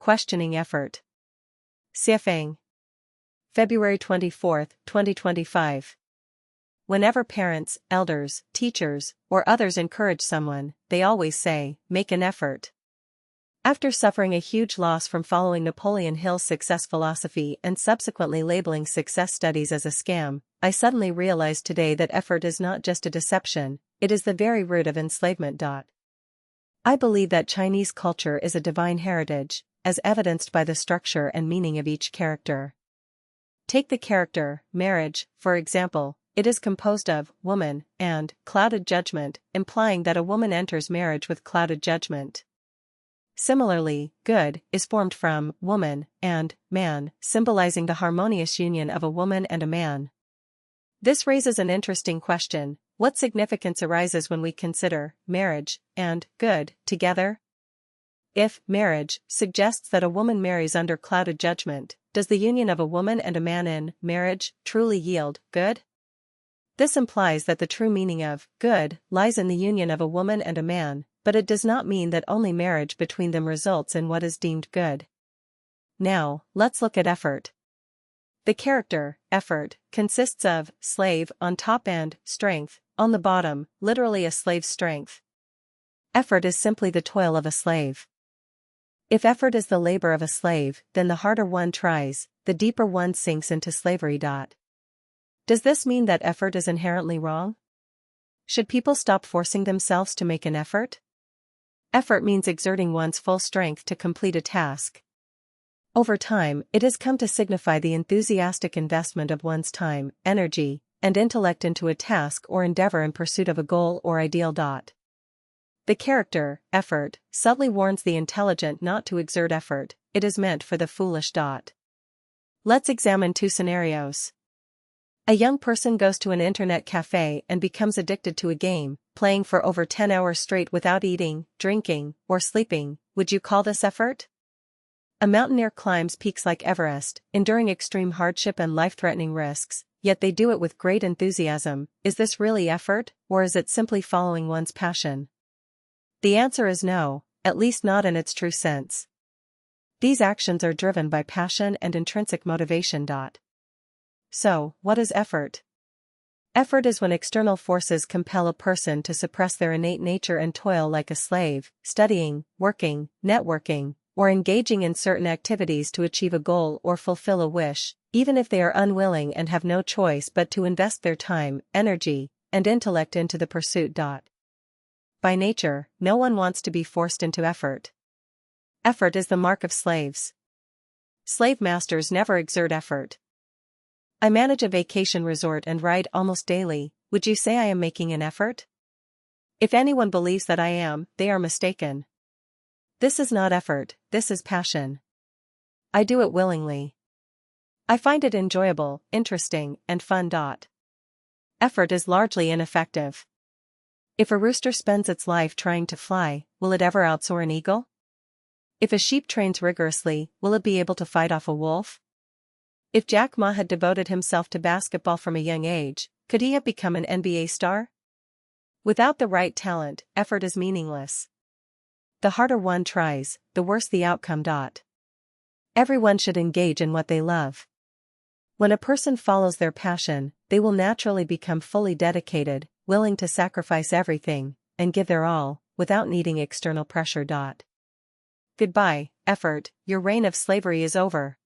questioning effort. Siafeng. February 24, 2025. Whenever parents, elders, teachers, or others encourage someone, they always say, make an effort. After suffering a huge loss from following Napoleon Hill's success philosophy and subsequently labeling success studies as a scam, I suddenly realized today that effort is not just a deception, it is the very root of enslavement. I believe that Chinese culture is a divine heritage, as evidenced by the structure and meaning of each character. Take the character, marriage, for example. It is composed of woman and clouded judgment, implying that a woman enters marriage with clouded judgment. Similarly, good is formed from woman and man, symbolizing the harmonious union of a woman and a man. This raises an interesting question: what significance arises when we consider marriage and good together? If marriage suggests that a woman marries under clouded judgment, does the union of a woman and a man in marriage truly yield good? This implies that the true meaning of good lies in the union of a woman and a man, but it does not mean that only marriage between them results in what is deemed good. Now, let's look at effort. The character, effort, consists of slave on top and strength on the bottom, literally a slave's strength. Effort is simply the toil of a slave. If effort is the labor of a slave, then the harder one tries, the deeper one sinks into slavery. Does this mean that effort is inherently wrong? Should people stop forcing themselves to make an effort? Effort means exerting one's full strength to complete a task. Over time, it has come to signify the enthusiastic investment of one's time, energy, and intellect into a task or endeavor in pursuit of a goal or ideal. The character, effort, subtly warns the intelligent not to exert effort. It is meant for the foolish. Let's examine two scenarios. A young person goes to an internet cafe and becomes addicted to a game, playing for over 10 hours straight without eating, drinking, or sleeping. Would you call this effort? A mountaineer climbs peaks like Everest, enduring extreme hardship and life-threatening risks, yet they do it with great enthusiasm. Is this really effort, or is it simply following one's passion? The answer is no, at least not in its true sense. These actions are driven by passion and intrinsic motivation. So, what is effort? Effort is when external forces compel a person to suppress their innate nature and toil like a slave, studying, working, networking, or engaging in certain activities to achieve a goal or fulfill a wish, even if they are unwilling and have no choice but to invest their time, energy, and intellect into the pursuit. By nature, no one wants to be forced into effort. Effort is the mark of slaves. Slave masters never exert effort. I manage a vacation resort and ride almost daily. Would you say I am making an effort? If anyone believes that I am, they are mistaken. This is not effort, this is passion. I do it willingly. I find it enjoyable, interesting, and fun. Effort is largely ineffective. If a rooster spends its life trying to fly, will it ever outsoar an eagle? If a sheep trains rigorously, will it be able to fight off a wolf? If Jack Ma had devoted himself to basketball from a young age, could he have become an NBA star? Without the right talent, effort is meaningless. The harder one tries, the worse the outcome. Everyone should engage in what they love. When a person follows their passion, they will naturally become fully dedicated, willing to sacrifice everything, and give their all, without needing external pressure. Goodbye, effort, your reign of slavery is over.